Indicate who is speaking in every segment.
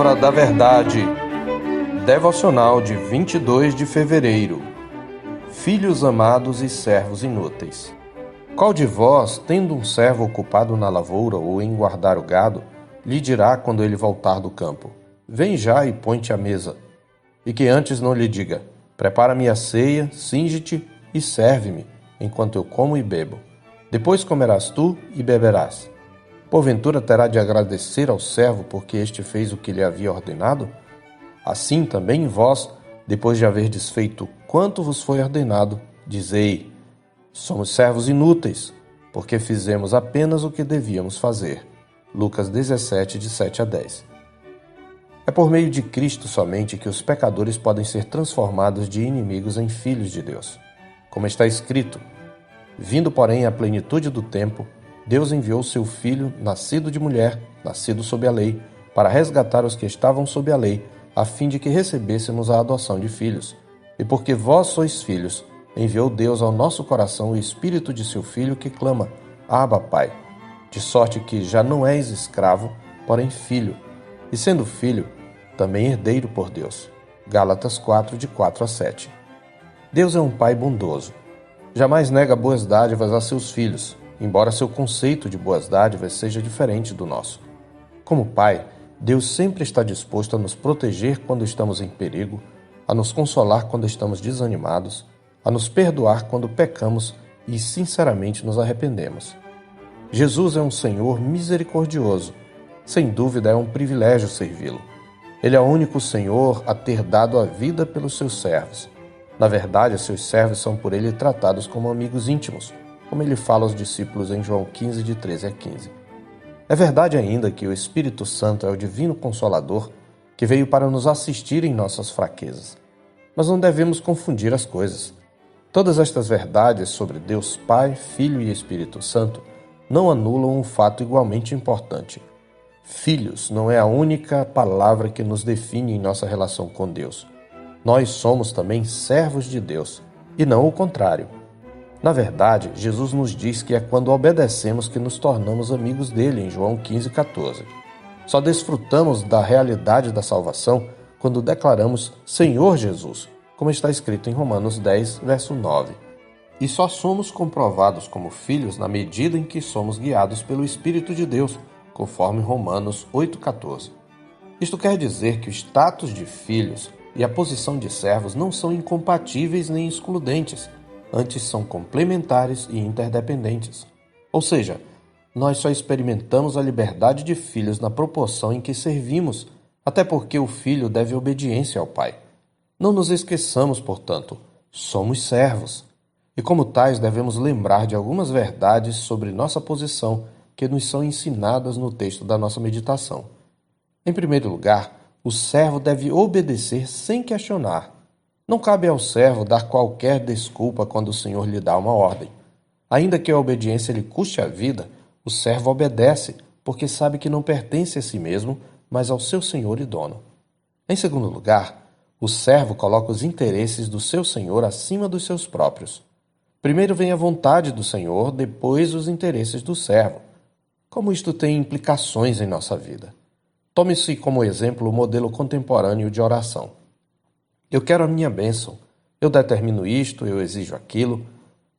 Speaker 1: Hora da Verdade, devocional de 22 de fevereiro. Filhos amados e servos inúteis. Qual de vós, tendo um servo ocupado na lavoura ou em guardar o gado, lhe dirá quando ele voltar do campo: vem já e põe-te à mesa? E que antes não lhe diga: prepara-me a ceia, cinge-te e serve-me, enquanto eu como e bebo. Depois comerás tu e beberás. Porventura terá de agradecer ao servo porque este fez o que lhe havia ordenado? Assim também vós, depois de haverdes feito quanto vos foi ordenado, dizei: somos servos inúteis, porque fizemos apenas o que devíamos fazer. Lucas 17, de 7 a 10. É por meio de Cristo somente que os pecadores podem ser transformados de inimigos em filhos de Deus. Como está escrito: vindo, porém, à plenitude do tempo, Deus enviou seu Filho, nascido de mulher, nascido sob a lei, para resgatar os que estavam sob a lei, a fim de que recebêssemos a adoção de filhos. E porque vós sois filhos, enviou Deus ao nosso coração o Espírito de seu Filho que clama: Abba, Pai. De sorte que já não és escravo, porém filho, e sendo filho, também herdeiro por Deus. Gálatas 4, de 4 a 7. Deus é um Pai bondoso. Jamais nega boas dádivas a seus filhos, embora seu conceito de boas dádivas seja diferente do nosso. Como Pai, Deus sempre está disposto a nos proteger quando estamos em perigo, a nos consolar quando estamos desanimados, a nos perdoar quando pecamos e sinceramente nos arrependemos. Jesus é um Senhor misericordioso. Sem dúvida é um privilégio servi-lo. Ele é o único Senhor a ter dado a vida pelos seus servos. Na verdade, seus servos são por ele tratados como amigos íntimos, como ele fala aos discípulos em João 15, de 13 a 15. É verdade ainda que o Espírito Santo é o divino Consolador que veio para nos assistir em nossas fraquezas. Mas não devemos confundir as coisas. Todas estas verdades sobre Deus Pai, Filho e Espírito Santo não anulam um fato igualmente importante. Filhos não é a única palavra que nos define em nossa relação com Deus. Nós somos também servos de Deus, e não o contrário. Na verdade, Jesus nos diz que é quando obedecemos que nos tornamos amigos dele, em João 15, 14. Só desfrutamos da realidade da salvação quando declaramos Senhor Jesus, como está escrito em Romanos 10, verso 9. E só somos comprovados como filhos na medida em que somos guiados pelo Espírito de Deus, conforme Romanos 8, 14. Isto quer dizer que o status de filhos e a posição de servos não são incompatíveis nem excludentes, antes são complementares e interdependentes. Ou seja, nós só experimentamos a liberdade de filhos na proporção em que servimos, até porque o filho deve obediência ao pai. Não nos esqueçamos, portanto, somos servos. E como tais devemos lembrar de algumas verdades sobre nossa posição que nos são ensinadas no texto da nossa meditação. Em primeiro lugar, o servo deve obedecer sem questionar. Não cabe ao servo dar qualquer desculpa quando o Senhor lhe dá uma ordem. Ainda que a obediência lhe custe a vida, o servo obedece, porque sabe que não pertence a si mesmo, mas ao seu Senhor e dono. Em segundo lugar, o servo coloca os interesses do seu Senhor acima dos seus próprios. Primeiro vem a vontade do Senhor, depois os interesses do servo. Como isto tem implicações em nossa vida? Tome-se como exemplo o modelo contemporâneo de oração. Eu quero a minha bênção, eu determino isto, eu exijo aquilo.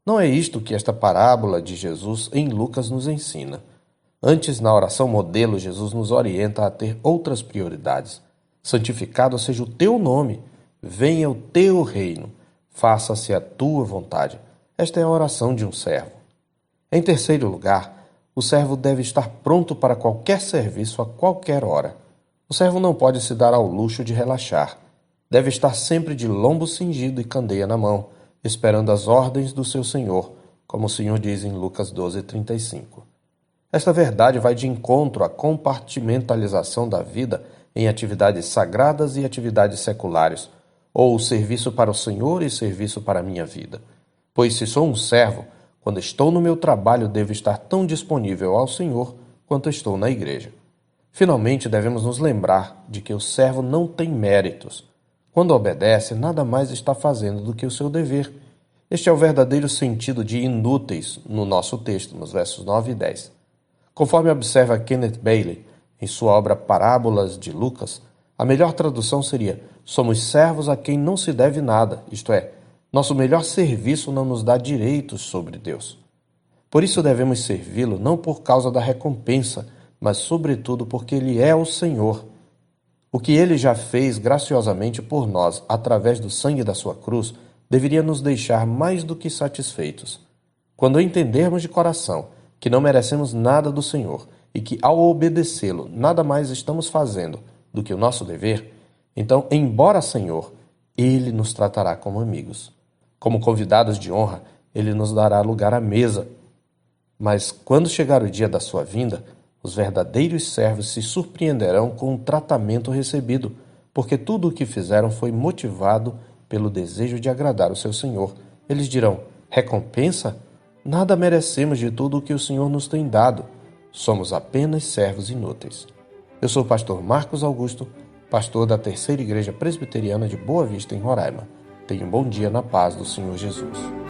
Speaker 1: Não é isto que esta parábola de Jesus em Lucas nos ensina. Antes, na oração modelo, Jesus nos orienta a ter outras prioridades. Santificado seja o teu nome, venha o teu reino, faça-se a tua vontade. Esta é a oração de um servo. Em terceiro lugar, o servo deve estar pronto para qualquer serviço a qualquer hora. O servo não pode se dar ao luxo de relaxar. Deve estar sempre de lombo cingido e candeia na mão, esperando as ordens do seu Senhor, como o Senhor diz em Lucas 12, 35. Esta verdade vai de encontro à compartimentalização da vida em atividades sagradas e atividades seculares, ou serviço para o Senhor e serviço para a minha vida. Pois se sou um servo, quando estou no meu trabalho devo estar tão disponível ao Senhor quanto estou na igreja. Finalmente, devemos nos lembrar de que o servo não tem méritos. Quando obedece, nada mais está fazendo do que o seu dever. Este é o verdadeiro sentido de inúteis no nosso texto, nos versos 9 e 10. Conforme observa Kenneth Bailey, em sua obra Parábolas de Lucas, A melhor tradução seria: somos servos a quem não se deve nada, isto é, nosso melhor serviço não nos dá direitos sobre Deus. Por isso devemos servi-lo não por causa da recompensa, mas sobretudo porque Ele é o Senhor. O que Ele já fez graciosamente por nós através do sangue da sua cruz deveria nos deixar mais do que satisfeitos. Quando entendermos de coração que não merecemos nada do Senhor e que, ao obedecê-lo, nada mais estamos fazendo do que o nosso dever, então, embora Senhor, Ele nos tratará como amigos. Como convidados de honra, Ele nos dará lugar à mesa. Mas, quando chegar o dia da sua vinda, os verdadeiros servos se surpreenderão com o tratamento recebido, porque tudo o que fizeram foi motivado pelo desejo de agradar o seu Senhor. Eles dirão: recompensa? Nada merecemos de tudo o que o Senhor nos tem dado. Somos apenas servos inúteis. Eu sou o pastor Marcos Augusto, pastor da Terceira Igreja Presbiteriana de Boa Vista, em Roraima. Tenha um bom dia na paz do Senhor Jesus.